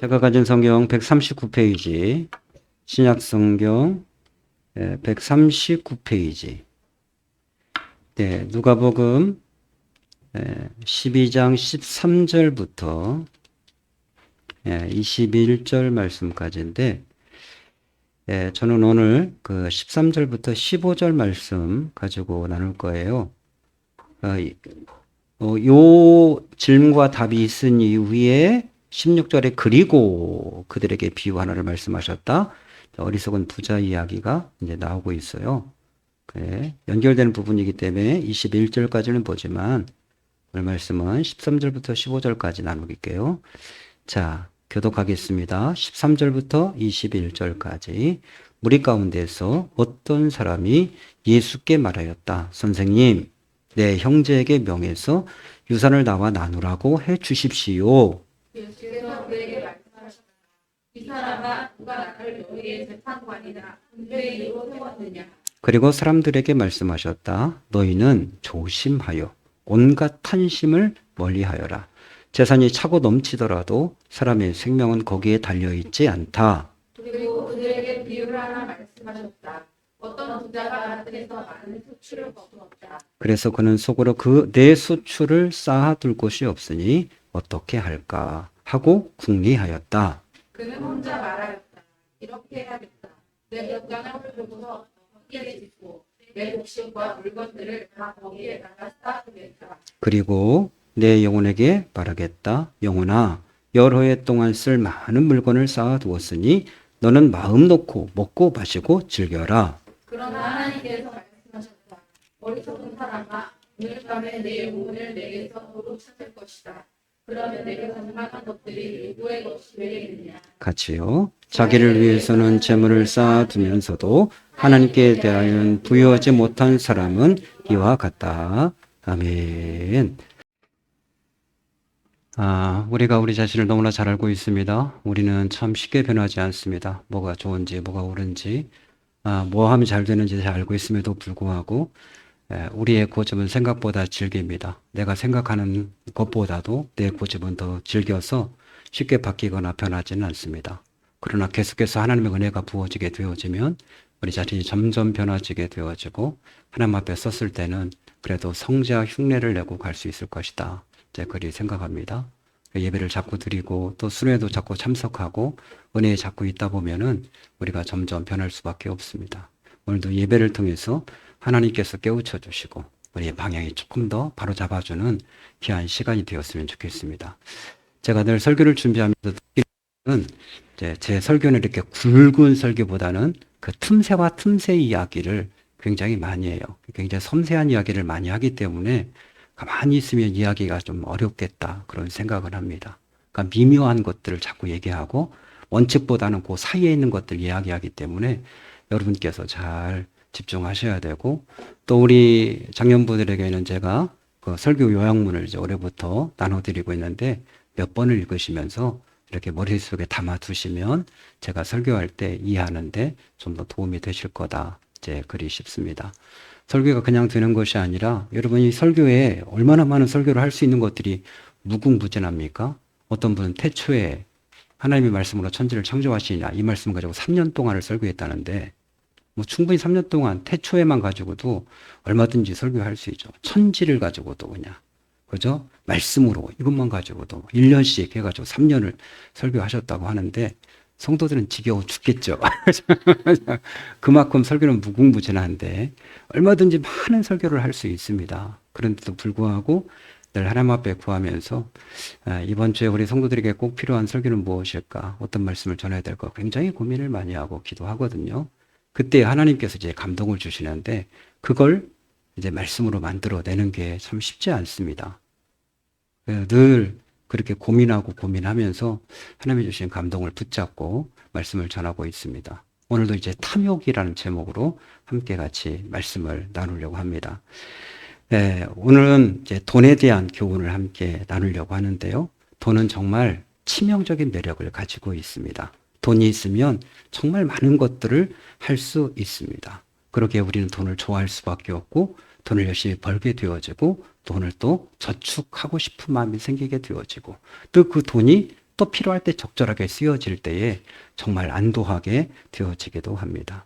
제가 가진 성경 139페이지, 신약 성경 139페이지. 네, 누가복음 12장 13절부터 21절 말씀까지인데, 저는 오늘 그 13절부터 15절 말씀 가지고 나눌 거예요. 요 질문과 답이 있은 이후에 16절에 그리고 그들에게 비유 하나를 말씀하셨다. 어리석은 부자 이야기가 이제 나오고 있어요. 연결되는 부분이기 때문에 21절까지는 보지만 오늘 말씀은 13절부터 15절까지 나누길게요. 자, 교독하겠습니다. 13절부터 21절까지. 무리 가운데서 어떤 사람이 예수께 말하였다. 선생님, 내 형제에게 명해서 유산을 나와 나누라고 해 주십시오. 예수께서 그에게 말씀하셨다. 이 사람아, 누가 나를 너희의 재판관이나 군대인으로 세웠느냐? 그리고 사람들에게 말씀하셨다. 너희는 조심하여 온갖 탄심을 멀리하여라. 재산이 차고 넘치더라도 사람의 생명은 거기에 달려있지 않다. 그리고 그들에게 비유를 하나 말씀하셨다. 어떤 부자가 밭에서 많은 수출을 거두었다. 그래서 그는 속으로 그 내 수출을 쌓아둘 곳이 없으니 어떻게 할까 하고 궁리하였다. 그는 혼자 말하였다. 이렇게 해야겠다. 내 벽간을 헐고서 거기에 짓고 내 곡식과 물건들을 다 거기에다가 쌓아두겠다. 그리고 내 영혼에게 말하겠다. 영혼아, 여러 해 동안 쓸 많은 물건을 쌓아두었으니 너는 마음 놓고 먹고 마시고 즐겨라. 그러나 하나님께서 말씀하셨다. 어리석은 사람아, 오늘 밤에 내 영혼을 내게서 도로 찾을 것이다. 그러면 내가 장만한 것들이 누구의 것이 되겠느냐? 같이요. 자기를 위해서는 재물을 쌓아두면서도 하나님께 대하여 부여하지 못한 사람은 이와 같다. 아멘. 우리가 우리 자신을 너무나 잘 알고 있습니다. 우리는 참 쉽게 변하지 않습니다. 뭐가 좋은지, 뭐가 옳은지, 뭐 하면 잘 되는지 잘 알고 있음에도 불구하고, 우리의 고집은 생각보다 질깁니다. 내가 생각하는 것보다도 내 고집은 더 질겨서 쉽게 바뀌거나 변하지는 않습니다. 그러나 계속해서 하나님의 은혜가 부어지게 되어지면 우리 자신이 점점 변화지게 되어지고 하나님 앞에 섰을 때는 그래도 성자 흉내를 내고 갈 수 있을 것이다. 이제 그리 생각합니다. 예배를 자꾸 드리고 또 순회도 자꾸 참석하고 은혜에 자꾸 있다 보면은 우리가 점점 변할 수밖에 없습니다. 오늘도 예배를 통해서 하나님께서 깨우쳐 주시고 우리의 방향이 조금 더 바로 잡아주는 귀한 시간이 되었으면 좋겠습니다. 제가 늘 설교를 준비하면서 느끼는 제 설교는 이렇게 굵은 설교보다는 그 틈새와 틈새 이야기를 굉장히 많이 해요. 굉장히 섬세한 이야기를 많이 하기 때문에 가만히 있으면 이야기가 좀 어렵겠다 그런 생각을 합니다. 그러니까 미묘한 것들을 자꾸 얘기하고 원칙보다는 그 사이에 있는 것들 이야기하기 때문에 여러분께서 잘 집중하셔야 되고 또 우리 장년부들에게는 제가 그 설교 요약문을 이제 올해부터 나눠드리고 있는데 몇 번을 읽으시면서 이렇게 머릿속에 담아두시면 제가 설교할 때 이해하는데 좀 더 도움이 되실 거다. 이제 그리 싶습니다. 설교가 그냥 되는 것이 아니라 여러분이 설교에 얼마나 많은 설교를 할 수 있는 것들이 무궁무진합니까? 어떤 분은 태초에 하나님의 말씀으로 천지를 창조하시냐 이 말씀을 가지고 3년 동안을 설교했다는데 뭐 충분히 3년 동안 태초에만 가지고도 얼마든지 설교할 수 있죠. 천지를 가지고도 그냥 그죠? 말씀으로 이것만 가지고도 1년씩 해가지고 3년을 설교하셨다고 하는데 성도들은 지겨워 죽겠죠. 그만큼 설교는 무궁무진한데 얼마든지 많은 설교를 할 수 있습니다. 그런데도 불구하고 늘 하나님 앞에 구하면서 이번 주에 우리 성도들에게 꼭 필요한 설교는 무엇일까? 어떤 말씀을 전해야 될까? 굉장히 고민을 많이 하고 기도하거든요. 그때 하나님께서 이제 감동을 주시는데 그걸 이제 말씀으로 만들어내는 게 참 쉽지 않습니다. 늘 그렇게 고민하고 고민하면서 하나님이 주신 감동을 붙잡고 말씀을 전하고 있습니다. 오늘도 이제 탐욕이라는 제목으로 함께 같이 말씀을 나누려고 합니다. 오늘은 이제 돈에 대한 교훈을 함께 나누려고 하는데요. 돈은 정말 치명적인 매력을 가지고 있습니다. 돈이 있으면 정말 많은 것들을 할 수 있습니다. 그러기에 우리는 돈을 좋아할 수밖에 없고 돈을 열심히 벌게 되어지고 돈을 또 저축하고 싶은 마음이 생기게 되어지고 또 그 돈이 또 또 필요할 때 적절하게 쓰여질 때에 정말 안도하게 되어지기도 합니다.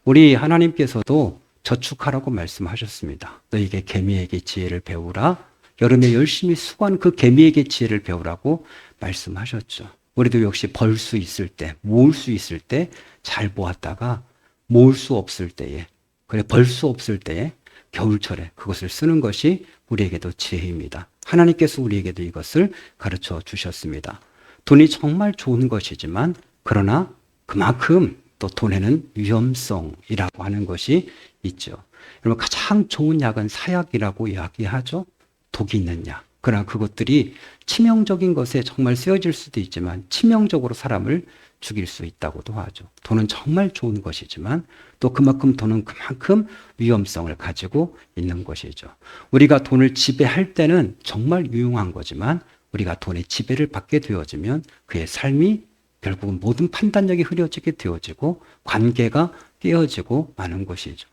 우리 하나님께서도 저축하라고 말씀하셨습니다. 너에게 개미에게 지혜를 배우라. 여름에 열심히 수고한 그 개미에게 지혜를 배우라고 말씀하셨죠. 우리도 역시 벌 수 있을 때, 모을 수 있을 때 잘 모았다가 모을 수 없을 때에, 그래 벌 수 없을 때에 겨울철에 그것을 쓰는 것이 우리에게도 지혜입니다. 하나님께서 우리에게도 이것을 가르쳐 주셨습니다. 돈이 정말 좋은 것이지만 그러나 그만큼 또 돈에는 위험성이라고 하는 것이 있죠. 여러분 가장 좋은 약은 사약이라고 이야기하죠. 독이 있는 약. 그러나 그것들이 치명적인 것에 정말 쓰여질 수도 있지만 치명적으로 사람을 죽일 수 있다고도 하죠. 돈은 정말 좋은 것이지만 또 그만큼 돈은 그만큼 위험성을 가지고 있는 것이죠. 우리가 돈을 지배할 때는 정말 유용한 거지만 우리가 돈의 지배를 받게 되어지면 그의 삶이 결국은 모든 판단력이 흐려지게 되어지고 관계가 깨어지고 마는 것이죠.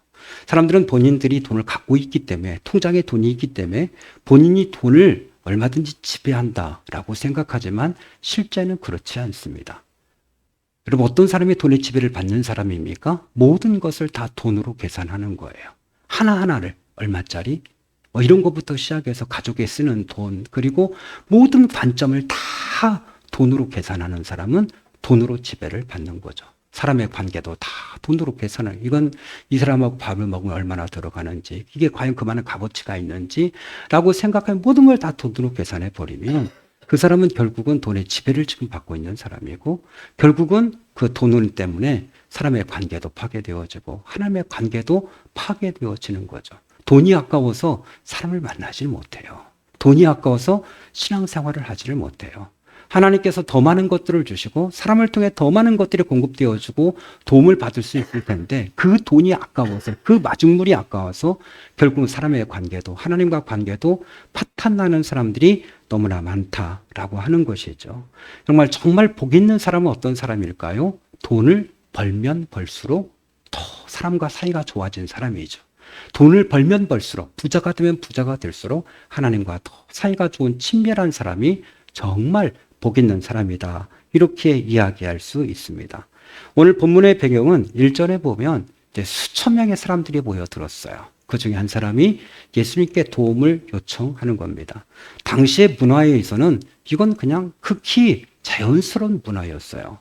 사람들은 본인들이 돈을 갖고 있기 때문에 통장에 돈이 있기 때문에 본인이 돈을 얼마든지 지배한다라고 생각하지만 실제는 그렇지 않습니다. 여러분 어떤 사람이 돈의 지배를 받는 사람입니까? 모든 것을 다 돈으로 계산하는 거예요. 하나하나를 얼마짜리? 이런 것부터 시작해서 가족에 쓰는 돈 그리고 모든 관점을 다 돈으로 계산하는 사람은 돈으로 지배를 받는 거죠. 사람의 관계도 다 돈으로 계산을 이건 이 사람하고 밥을 먹으면 얼마나 들어가는지 이게 과연 그만한 값어치가 있는지 라고 생각하면 모든 걸 다 돈으로 계산해 버리면 그 사람은 결국은 돈의 지배를 지금 받고 있는 사람이고 결국은 그 돈 때문에 사람의 관계도 파괴되어지고 하나님의 관계도 파괴되어지는 거죠. 돈이 아까워서 사람을 만나지 못해요. 돈이 아까워서 신앙생활을 하지를 못해요. 하나님께서 더 많은 것들을 주시고 사람을 통해 더 많은 것들이 공급되어지고 도움을 받을 수 있을 텐데 그 돈이 아까워서 그 마중물이 아까워서 결국은 사람의 관계도 하나님과 관계도 파탄나는 사람들이 너무나 많다라고 하는 것이죠. 정말 복 있는 사람은 어떤 사람일까요? 돈을 벌면 벌수록 더 사람과 사이가 좋아진 사람이죠. 돈을 벌면 벌수록 부자가 되면 부자가 될수록 하나님과 더 사이가 좋은 친밀한 사람이 정말 복 있는 사람이다. 이렇게 이야기할 수 있습니다. 오늘 본문의 배경은 1절에 보면 이제 수천 명의 사람들이 모여들었어요. 그 중에 한 사람이 예수님께 도움을 요청하는 겁니다. 당시의 문화에서는 이건 그냥 극히 자연스러운 문화였어요.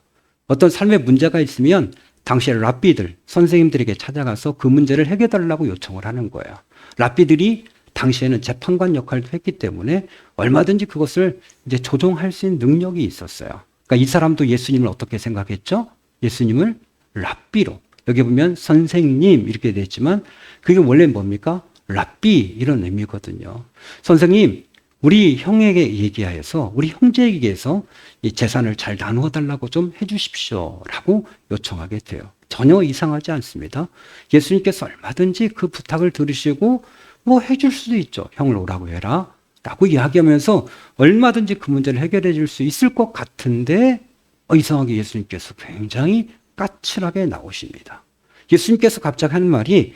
어떤 삶에 문제가 있으면 당시의 랍비들, 선생님들에게 찾아가서 그 문제를 해결해달라고 요청을 하는 거예요. 랍비들이 당시에는 재판관 역할도 했기 때문에 얼마든지 그것을 이제 조종할 수 있는 능력이 있었어요. 그러니까 이 사람도 예수님을 어떻게 생각했죠? 예수님을 랍비로. 여기 보면 선생님 이렇게 됐지만 그게 원래 뭡니까? 랍비 이런 의미거든요. 선생님, 우리 형에게 얘기하여서 우리 형제에게 얘기해서 이 재산을 잘 나누어 달라고 좀 해주십시오 라고 요청하게 돼요. 전혀 이상하지 않습니다. 예수님께서 얼마든지 그 부탁을 들으시고 뭐 해줄 수도 있죠. 형을 오라고 해라 라고 이야기하면서 얼마든지 그 문제를 해결해 줄 수 있을 것 같은데 이상하게 예수님께서 굉장히 까칠하게 나오십니다. 예수님께서 갑자기 하는 말이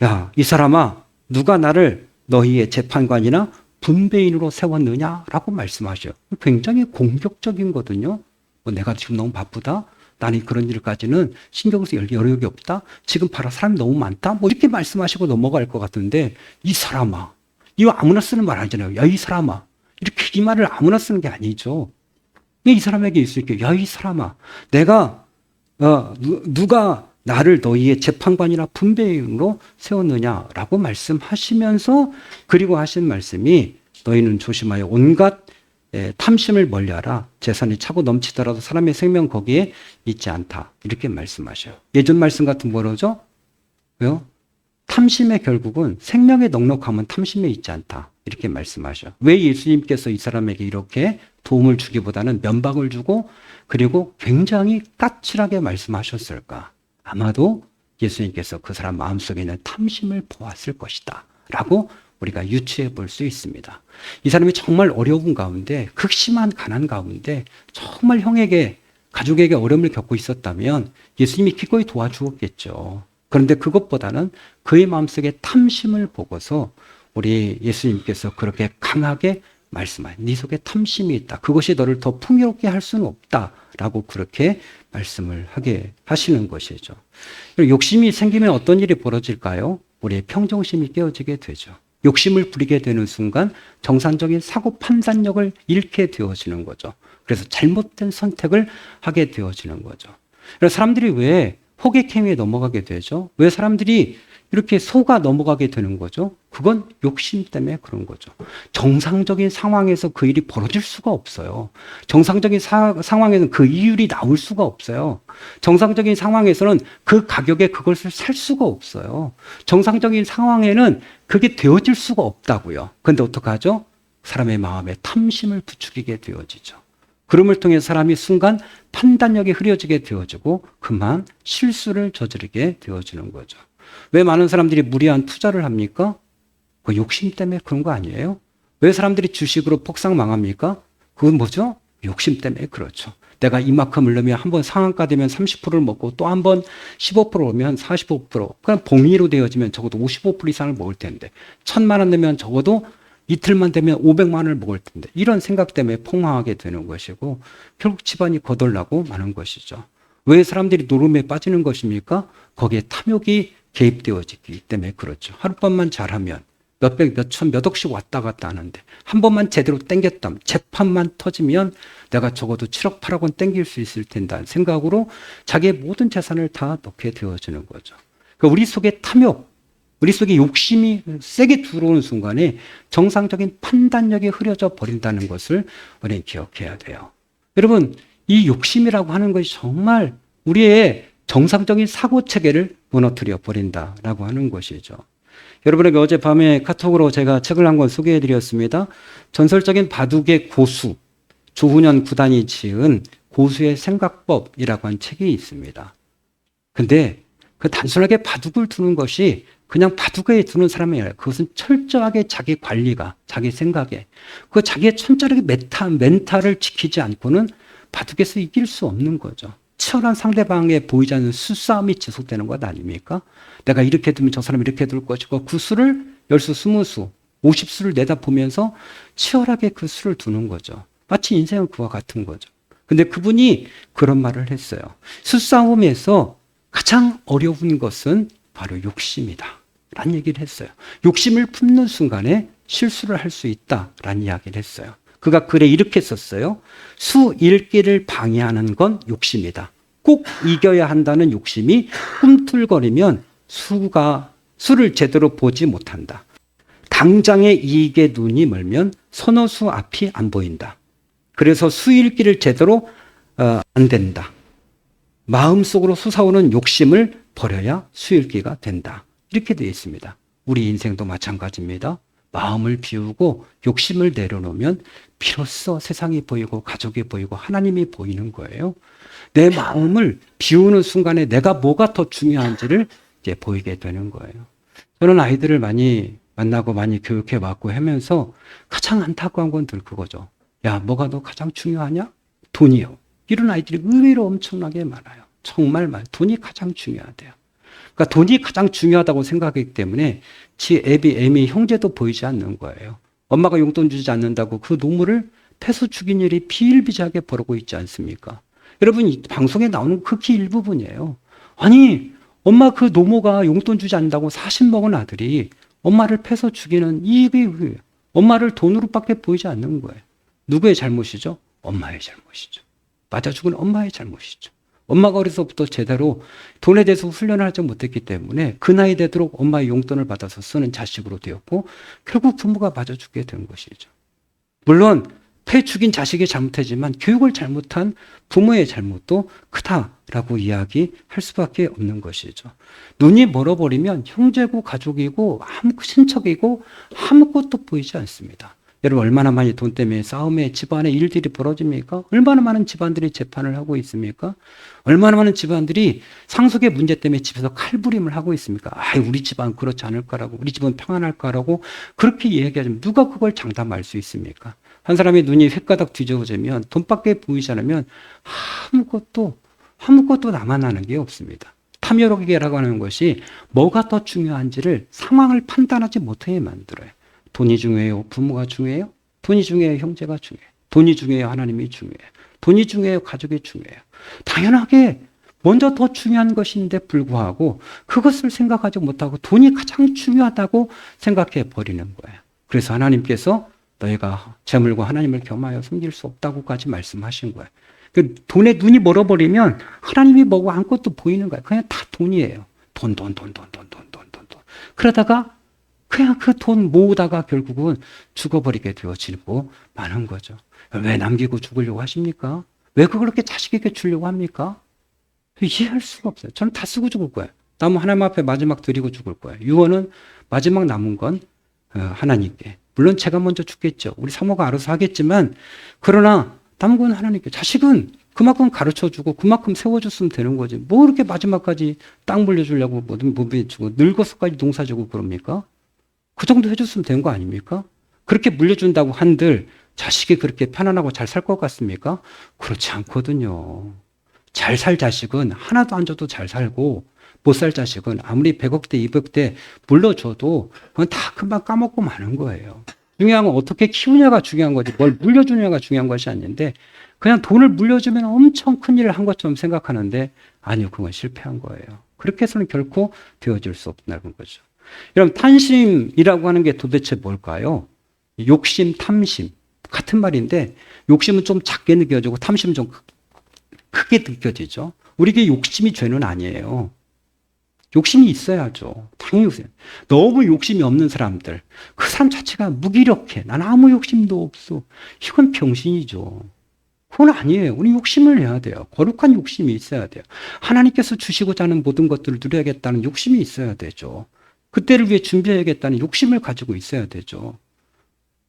야, 이 사람아 누가 나를 너희의 재판관이나 분배인으로 세웠느냐라고 말씀하셔요. 굉장히 공격적인 거거든요. 내가 지금 너무 바쁘다. 나는 그런 일까지는 신경 쓸 여력이 없다. 지금 봐라 사람이 너무 많다. 이렇게 말씀하시고 넘어갈 것 같은데 이 사람아. 이거 아무나 쓰는 말 아니잖아요. 야, 이 사람아. 이렇게 이 말을 아무나 쓰는 게 아니죠. 이 사람에게 있을게. 야, 이 사람아. 내가 누가 나를 너희의 재판관이나 분배인으로 세웠느냐라고 말씀하시면서 그리고 하신 말씀이 너희는 조심하여 온갖 탐심을 멀리하라. 재산이 차고 넘치더라도 사람의 생명 거기에 있지 않다. 이렇게 말씀하셔요. 예전 말씀 같은 뭐로죠? 왜요? 탐심의 결국은 생명의 넉넉함은 탐심에 있지 않다. 이렇게 말씀하셔요. 왜 예수님께서 이 사람에게 이렇게 도움을 주기보다는 면박을 주고 그리고 굉장히 까칠하게 말씀하셨을까? 아마도 예수님께서 그 사람 마음속에 있는 탐심을 보았을 것이다. 라고 우리가 유추해 볼 수 있습니다. 이 사람이 정말 어려운 가운데 극심한 가난 가운데 정말 형에게 가족에게 어려움을 겪고 있었다면 예수님이 기꺼이 도와주었겠죠. 그런데 그것보다는 그의 마음속에 탐심을 보고서 우리 예수님께서 그렇게 강하게 말씀하여. 네 속에 탐심이 있다. 그것이 너를 더 풍요롭게 할 수는 없다. 라고 그렇게 말씀을 하게 하시는 것이죠. 욕심이 생기면 어떤 일이 벌어질까요? 우리의 평정심이 깨어지게 되죠. 욕심을 부리게 되는 순간 정상적인 사고 판단력을 잃게 되어지는 거죠. 그래서 잘못된 선택을 하게 되어지는 거죠. 그래서 사람들이 왜 호객행위에 넘어가게 되죠? 왜 사람들이 이렇게 속아 넘어가게 되는 거죠? 그건 욕심 때문에 그런 거죠. 정상적인 상황에서 그 일이 벌어질 수가 없어요. 정상적인 상황에서는 그 이율이 나올 수가 없어요. 정상적인 상황에서는 그 가격에 그것을 살 수가 없어요. 정상적인 상황에는 그게 되어질 수가 없다고요. 근데 어떡하죠? 사람의 마음에 탐심을 부추기게 되어지죠. 그럼을 통해 사람이 순간 판단력이 흐려지게 되어지고 그만 실수를 저지르게 되어지는 거죠. 왜 많은 사람들이 무리한 투자를 합니까? 그 욕심 때문에 그런 거 아니에요? 왜 사람들이 주식으로 폭삭 망합니까? 그건 뭐죠? 욕심 때문에 그렇죠. 내가 이만큼을 넣으면 한번 상한가 되면 30%를 먹고 또 한 번 15% 오면 45%, 그럼 봉의로 되어지면 적어도 55% 이상을 먹을 텐데 1,000만 원 넣으면 적어도 이틀만 되면 500만 원을 먹을 텐데 이런 생각 때문에 폭망하게 되는 것이고 결국 집안이 거덜나고 마는 것이죠. 왜 사람들이 노름에 빠지는 것입니까? 거기에 탐욕이 개입되어지기 때문에 그렇죠. 하룻밤만 잘하면 몇백, 몇천, 몇억씩 왔다 갔다 하는데 한 번만 제대로 땡겼다면 재판만 터지면 내가 적어도 7억, 8억 원 땡길 수 있을 텐다는 생각으로 자기의 모든 재산을 다 넣게 되어지는 거죠. 그러니까 우리 속에 탐욕, 우리 속에 욕심이 세게 들어오는 순간에 정상적인 판단력이 흐려져 버린다는 것을 우리는 기억해야 돼요. 여러분, 이 욕심이라고 하는 것이 정말 우리의 정상적인 사고 체계를 무너뜨려 버린다라고 하는 것이죠. 여러분에게 어젯밤에 카톡으로 제가 책을 한 권 소개해 드렸습니다. 전설적인 바둑의 고수, 조훈현 구단이 지은 고수의 생각법이라고 한 책이 있습니다. 근데 그 단순하게 바둑을 두는 것이 그냥 바둑에 두는 사람이 아니라 그것은 철저하게 자기 관리가, 자기 생각에, 그 자기의 천적인 멘탈을 지키지 않고는 바둑에서 이길 수 없는 거죠. 치열한 상대방에 보이지 않는 수싸움이 지속되는 것 아닙니까? 내가 이렇게 두면 저 사람이 이렇게 둘 것이고 그 수를 10수, 20수, 50수를 내다보면서 치열하게 그 수를 두는 거죠. 마치 인생은 그와 같은 거죠. 근데 그분이 그런 말을 했어요. 수싸움에서 가장 어려운 것은 바로 욕심이다 라는 얘기를 했어요. 욕심을 품는 순간에 실수를 할 수 있다 라는 이야기를 했어요. 그가 글에 이렇게 썼어요. 수 읽기를 방해하는 건 욕심이다. 꼭 이겨야 한다는 욕심이 꿈틀거리면 수를 제대로 보지 못한다. 당장의 이익에 눈이 멀면 서너 수 앞이 안 보인다. 그래서 수 읽기를 제대로 안 된다. 마음속으로 솟아오는 욕심을 버려야 수 읽기가 된다. 이렇게 되어 있습니다. 우리 인생도 마찬가지입니다. 마음을 비우고 욕심을 내려놓으면 비로소 세상이 보이고 가족이 보이고 하나님이 보이는 거예요. 내 마음을 비우는 순간에 내가 뭐가 더 중요한지를 이제 보이게 되는 거예요. 저는 아이들을 많이 만나고 많이 교육해 왔고 하면서 가장 안타까운 건 늘 그거죠. 야, 뭐가 너 가장 중요하냐? 돈이요. 이런 아이들이 의외로 엄청나게 많아요. 정말 많아요. 돈이 가장 중요하대요. 그러니까 돈이 가장 중요하다고 생각하기 때문에 지 애미 형제도 보이지 않는 거예요. 엄마가 용돈 주지 않는다고 그 노무를 패서 죽인 일이 비일비재하게 벌어지고 있지 않습니까? 여러분, 이 방송에 나오는 극히 일부분이에요. 아니, 엄마 그 노모가 용돈 주지 않는다고 40 먹은 아들이 엄마를 패서 죽이는 이게 엄마를 돈으로밖에 보이지 않는 거예요. 누구의 잘못이죠? 엄마의 잘못이죠. 맞아 죽은 엄마의 잘못이죠. 엄마가 어려서부터 제대로 돈에 대해서 훈련을 하지 못했기 때문에 그 나이 되도록 엄마의 용돈을 받아서 쓰는 자식으로 되었고 결국 부모가 맞아 죽게 된 것이죠. 물론 패 죽인 자식이 잘못하지만 교육을 잘못한 부모의 잘못도 크다라고 이야기할 수밖에 없는 것이죠. 눈이 멀어버리면 형제고 가족이고 친척이고 아무것도 보이지 않습니다. 여러분, 얼마나 많이 돈 때문에 싸움에 집안에 일들이 벌어집니까? 얼마나 많은 집안들이 재판을 하고 있습니까? 얼마나 많은 집안들이 상속의 문제 때문에 집에서 칼부림을 하고 있습니까? 우리 집안 그렇지 않을까라고, 우리 집은 평안할까라고 그렇게 얘기하지만 누가 그걸 장담할 수 있습니까? 한 사람의 눈이 횟가닥 뒤집어지면 돈밖에 보이지 않으면 아무것도 남아나는 게 없습니다. 탐욕이라고 하는 것이 뭐가 더 중요한지를 상황을 판단하지 못하게 만들어요. 돈이 중요해요? 부모가 중요해요? 돈이 중요해요, 형제가 중요해요. 돈이 중요해요, 하나님이 중요해요. 돈이 중요해요, 가족이 중요해요. 당연하게 먼저 더 중요한 것인데 불구하고 그것을 생각하지 못하고 돈이 가장 중요하다고 생각해 버리는 거예요. 그래서 하나님께서 너희가 재물과 하나님을 겸하여 섬길 수 없다고까지 말씀하신 거예요. 그 돈에 눈이 멀어버리면 하나님이 뭐고 아무것도 보이는 거예요. 그냥 다 돈이에요. 돈. 그러다가 그냥 그 돈 모으다가 결국은 죽어버리게 되어지고 마는 거죠. 왜 남기고 죽으려고 하십니까? 왜 그렇게 자식에게 주려고 합니까? 이해할 수가 없어요. 저는 다 쓰고 죽을 거예요. 남은 하나님 앞에 마지막 드리고 죽을 거예요. 유언은 마지막 남은 건 하나님께. 물론 제가 먼저 죽겠죠. 우리 사모가 알아서 하겠지만 그러나 남은 건 하나님께. 자식은 그만큼 가르쳐주고 그만큼 세워줬으면 되는 거지. 뭐 이렇게 마지막까지 땅 물려주려고 뭐든 무비해주고 늙어서까지 농사지고 그럽니까? 그 정도 해줬으면 된 거 아닙니까? 그렇게 물려준다고 한들 자식이 그렇게 편안하고 잘 살 것 같습니까? 그렇지 않거든요. 잘 살 자식은 하나도 안 줘도 잘 살고 못 살 자식은 아무리 100억대 200대 물려줘도 그건 다 금방 까먹고 마는 거예요. 중요한 건 어떻게 키우냐가 중요한 거지 뭘 물려주냐가 중요한 것이 아닌데 그냥 돈을 물려주면 엄청 큰 일을 한 것처럼 생각하는데 아니요, 그건 실패한 거예요. 그렇게 해서는 결코 되어질 수 없다는 거죠. 여러분, 탐심이라고 하는 게 도대체 뭘까요? 욕심, 탐심 같은 말인데 욕심은 좀 작게 느껴지고 탐심은 좀 크게 느껴지죠. 우리에게 욕심이 죄는 아니에요. 욕심이 있어야죠. 당연히 있어요. 너무 욕심이 없는 사람들, 그 사람 자체가 무기력해. 난 아무 욕심도 없어. 이건 병신이죠. 그건 아니에요. 우리 욕심을 내야 돼요. 거룩한 욕심이 있어야 돼요. 하나님께서 주시고자 하는 모든 것들을 누려야겠다는 욕심이 있어야 되죠. 그때를 위해 준비해야겠다는 욕심을 가지고 있어야 되죠.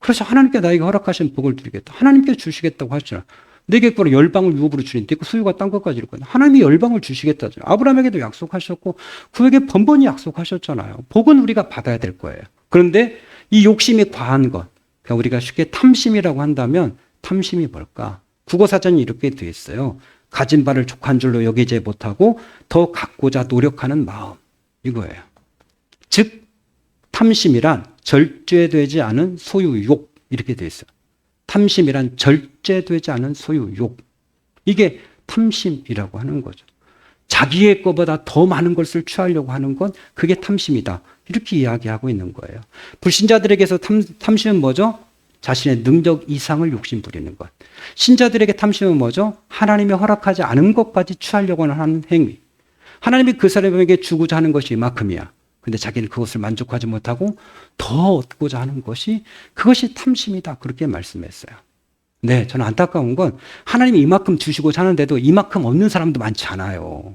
그래서 하나님께 나에게 허락하신 복을 드리겠다. 하나님께 주시겠다고 하시잖아. 내게 그걸 열방을 유업으로 주는데 그 소유가 딴 것까지 이럴 거예요. 하나님이 열방을 주시겠다. 아브라함에게도 약속하셨고 그에게 번번이 약속하셨잖아요. 복은 우리가 받아야 될 거예요. 그런데 이 욕심이 과한 것, 그러니까 우리가 쉽게 탐심이라고 한다면 탐심이 뭘까? 국어사전이 이렇게 되어 있어요. 가진 바를 족한 줄로 여기지 못하고 더 갖고자 노력하는 마음, 이거예요. 즉 탐심이란 절제되지 않은 소유욕, 이렇게 되어 있어요. 탐심이란 절제되지 않은 소유욕. 이게 탐심이라고 하는 거죠. 자기의 것보다 더 많은 것을 취하려고 하는 건 그게 탐심이다. 이렇게 이야기하고 있는 거예요. 불신자들에게서 탐심은 뭐죠? 자신의 능력 이상을 욕심부리는 것. 신자들에게 탐심은 뭐죠? 하나님이 허락하지 않은 것까지 취하려고 하는 행위. 하나님이 그 사람에게 주고자 하는 것이 이만큼이야. 근데 자기는 그것을 만족하지 못하고 더 얻고자 하는 것이 그것이 탐심이다. 그렇게 말씀했어요. 네, 저는 안타까운 건 하나님이 이만큼 주시고자 하는데도 이만큼 얻는 사람도 많지 않아요.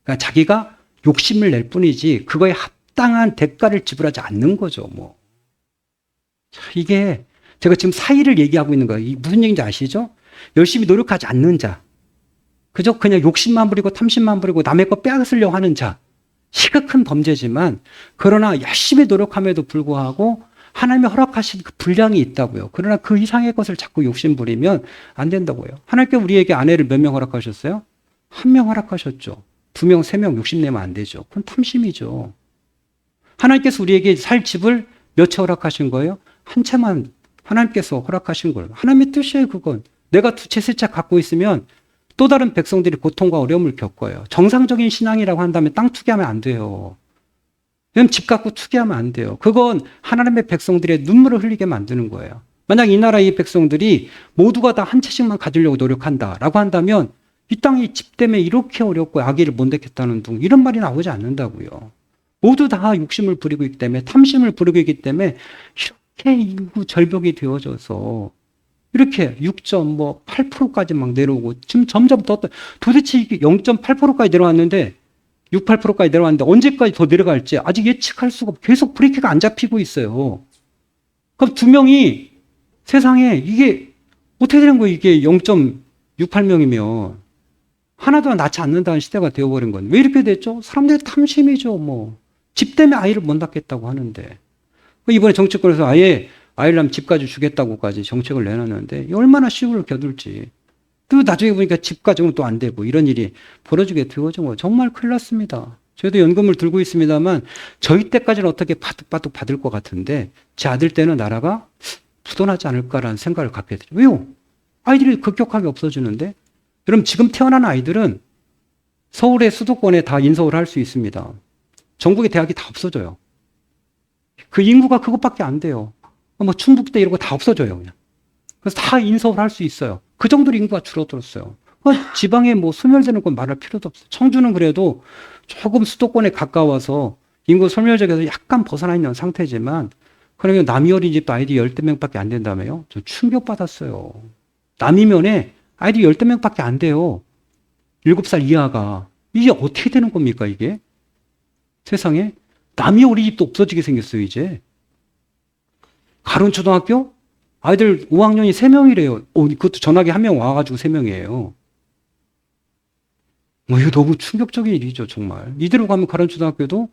그러니까 자기가 욕심을 낼 뿐이지 그거에 합당한 대가를 지불하지 않는 거죠. 뭐 이게 제가 지금 사이를 얘기하고 있는 거예요. 무슨 얘기인지 아시죠? 열심히 노력하지 않는 자, 그저 그냥 욕심만 부리고 탐심만 부리고 남의 거 빼앗으려고 하는 자, 시각큰 범죄지만 그러나 열심히 노력함에도 불구하고 하나님이 허락하신 그 분량이 있다고요. 그러나 그 이상의 것을 자꾸 욕심 부리면 안 된다고요. 하나님께 우리에게 아내를 몇 명 허락하셨어요? 1명 허락하셨죠. 2명, 3명 욕심내면 안 되죠. 그건 탐심이죠. 하나님께서 우리에게 살 집을 몇 채 허락하신 거예요? 한 채만 하나님께서 허락하신 거예요. 하나님의 뜻이에요, 그건. 내가 2채, 3채 갖고 있으면 또 다른 백성들이 고통과 어려움을 겪어요. 정상적인 신앙이라고 한다면 땅 투기하면 안 돼요. 그럼 집 갖고 투기하면 안 돼요. 그건 하나님의 백성들의 눈물을 흘리게 만드는 거예요. 만약 이 나라의 백성들이 모두가 다 한 채씩만 가지려고 노력한다라고 한다면 이 땅이 집 때문에 이렇게 어렵고 아기를 못 낳겠다는 둥 이런 말이 나오지 않는다고요. 모두 다 욕심을 부리고 있기 때문에 탐심을 부리고 있기 때문에 이렇게 인구 절벽이 되어져서 이렇게 6.8%까지 막 내려오고 지금 점점 더 도대체 이게 0.8%까지 내려왔는데 6, 8%까지 내려왔는데 언제까지 더 내려갈지 아직 예측할 수가 없고 계속 브레이크가 안 잡히고 있어요. 그럼 2명이 세상에 이게 어떻게 되는 거예요? 이게 0.68명이면 하나도 낳지 않는다는 시대가 되어버린 건 왜 이렇게 됐죠? 사람들의 탐심이죠. 뭐 집 때문에 아이를 못 낳겠다고 하는데 이번에 정치권에서 아예 아이를 낳으면 집까지 주겠다고까지 정책을 내놨는데 얼마나 시골을 겨둘지. 또 나중에 보니까 집 가지고는 또 안 되고 이런 일이 벌어지게 되어진 거예요. 정말 큰일 났습니다. 저희도 연금을 들고 있습니다만 저희 때까지는 어떻게 바둑바둑 받을 것 같은데 제 아들 때는 나라가 부도나지 않을까라는 생각을 갖게 되죠. 왜요? 아이들이 급격하게 없어지는데? 여러분 지금 태어난 아이들은 서울의 수도권에 다 인서울 할 수 있습니다. 전국의 대학이 다 없어져요. 그 인구가 그것밖에 안 돼요. 뭐 충북대 이런 거 다 없어져요, 그냥. 그래서 다 인서울 할 수 있어요. 그 정도로 인구가 줄어들었어요. 지방에 뭐 소멸되는 건 말할 필요도 없어요. 청주는 그래도 조금 수도권에 가까워서 인구 소멸적에서 약간 벗어나 있는 상태지만, 그러면 남이 어린이집도 아이들이 12명밖에 안 된다며요? 저 충격받았어요. 남이면에 아이들이 12명밖에 안 돼요. 7살 이하가. 이게 어떻게 되는 겁니까, 이게? 세상에? 남이 어린이집도 없어지게 생겼어요, 이제. 가론초등학교? 아이들 5학년이 3명이래요. 그것도 전학이 1명 와가지고 3명이에요. 뭐, 이거 너무 충격적인 일이죠, 정말. 이대로 가면 가론초등학교도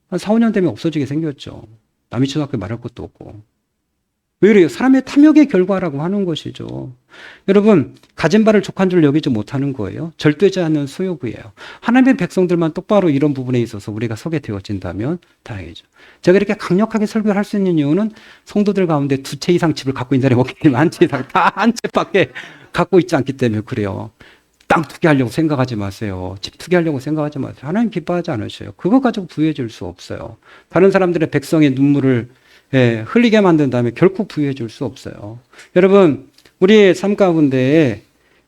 한 4, 5년 되면 없어지게 생겼죠. 남이초등학교 말할 것도 없고. 왜 그래요? 사람의 탐욕의 결과라고 하는 것이죠. 여러분, 가진 바를 족한 줄 여기지 못하는 거예요. 절되지 않는 소유구예요. 하나님의 백성들만 똑바로 이런 부분에 있어서 우리가 서게 되어진다면 다행이죠. 제가 이렇게 강력하게 설교를 할 수 있는 이유는 성도들 가운데 2채 이상 집을 갖고 있는 사람이 없기 때문에 한 채 이상 다 한 채밖에 갖고 있지 않기 때문에 그래요. 땅 투기하려고 생각하지 마세요. 집 투기하려고 생각하지 마세요. 하나님 기뻐하지 않으셔요. 그거 가지고 부유해 줄 수 없어요. 다른 사람들의 백성의 눈물을 흘리게 만든 다음에 결코 부유해 줄 수 없어요. 여러분, 우리의 삶 가운데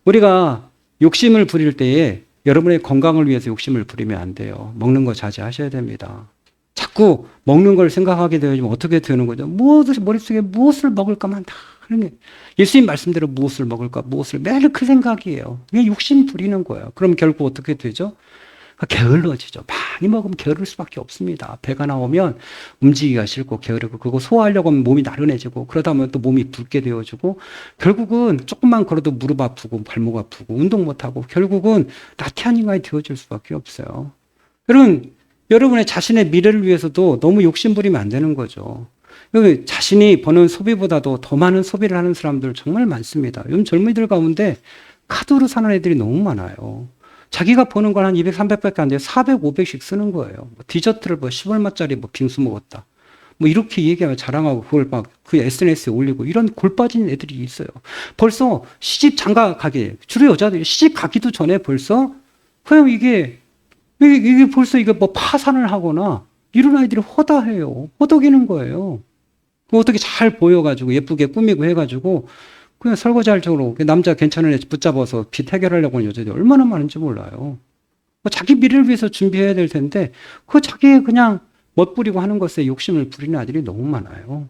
우리가 욕심을 부릴 때에 여러분의 건강을 위해서 욕심을 부리면 안 돼요. 먹는 거 자제하셔야 됩니다. 자꾸 먹는 걸 생각하게 되면 어떻게 되는 거죠? 머릿속에 무엇을 먹을까만 다 하는 게, 예수님 말씀대로 무엇을 먹을까, 무엇을, 매일 그 생각이에요. 그게 욕심 부리는 거예요. 그럼 결국 어떻게 되죠? 게을러지죠. 많이 먹으면 게으를 수밖에 없습니다. 배가 나오면 움직이기가 싫고 게으르고, 그거 소화하려고 하면 몸이 나른해지고, 그러다 보면 또 몸이 붓게 되어지고, 결국은 조금만 걸어도 무릎 아프고 발목 아프고 운동 못하고 결국은 나태한 인간이 되어질 수밖에 없어요. 여러분의 자신의 미래를 위해서도 너무 욕심 부리면 안 되는 거죠. 자신이 버는 소비보다도 더 많은 소비를 하는 사람들 정말 많습니다. 요즘 젊은이들 가운데 카드로 사는 애들이 너무 많아요. 자기가 버는 걸 한 200, 300밖에 안 돼요. 400, 500씩 쓰는 거예요. 디저트를 10얼마짜리 빙수 먹었다. 이렇게 얘기하면 자랑하고 그걸 막 그 SNS에 올리고, 이런 골 빠진 애들이 있어요. 벌써 시집 장가 가게, 주로 여자들이 시집 가기도 전에 벌써 그냥 이게 벌써 이게 파산을 하거나 이런 아이들이 허다해요. 허덕이는 거예요. 어떻게 잘 보여가지고 예쁘게 꾸미고 해가지고 그냥 설거지할 적으로 남자 괜찮은 애 붙잡아서 빚 해결하려고 하는 여자들이 얼마나 많은지 몰라요. 자기 미래를 위해서 준비해야 될 텐데 자기 그냥 멋부리고 하는 것에 욕심을 부리는 아들이 너무 많아요.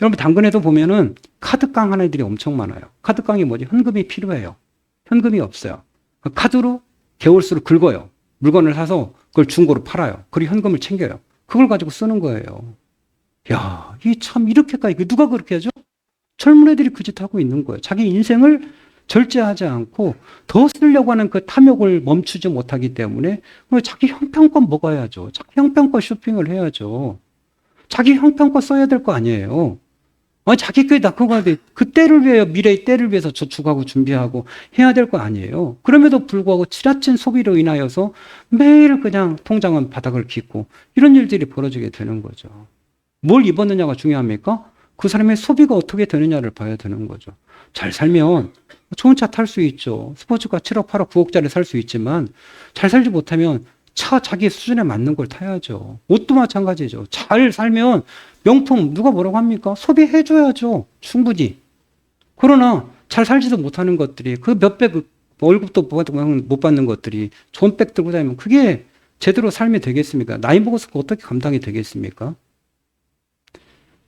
여러분, 당근에도 보면은 카드깡 하는 애들이 엄청 많아요. 카드깡이 뭐지? 현금이 필요해요. 현금이 없어요. 카드로 개월수로 긁어요. 물건을 사서 그걸 중고로 팔아요. 그리고 현금을 챙겨요. 그걸 가지고 쓰는 거예요. 야, 이 참 이렇게까지, 누가 그렇게 하죠? 젊은 애들이 그 짓 하고 있는 거예요. 자기 인생을 절제하지 않고 더 쓰려고 하는 그 탐욕을 멈추지 못하기 때문에 자기 형편껏 먹어야죠. 자기 형편껏 쇼핑을 해야죠. 자기 형편껏 써야 될 거 아니에요. 자기 꽤 낙후가는데 그 때를 위해, 미래의 때를 위해서 저축하고 준비하고 해야 될 거 아니에요. 그럼에도 불구하고 지나친 소비로 인하여서 매일 그냥 통장은 바닥을 깃고 이런 일들이 벌어지게 되는 거죠. 뭘 입었느냐가 중요합니까? 그 사람의 소비가 어떻게 되느냐를 봐야 되는 거죠. 잘 살면 좋은 차 탈 수 있죠. 스포츠카 7억, 8억, 9억짜리 살 수 있지만 잘 살지 못하면 자기 수준에 맞는 걸 타야죠. 옷도 마찬가지죠. 잘 살면 명품, 누가 뭐라고 합니까? 소비해줘야죠. 충분히. 그러나 잘 살지도 못하는 것들이, 그 몇백 월급도 못 받는 것들이 좋은 백 들고 다니면 그게 제대로 삶이 되겠습니까? 나이 먹어서 어떻게 감당이 되겠습니까?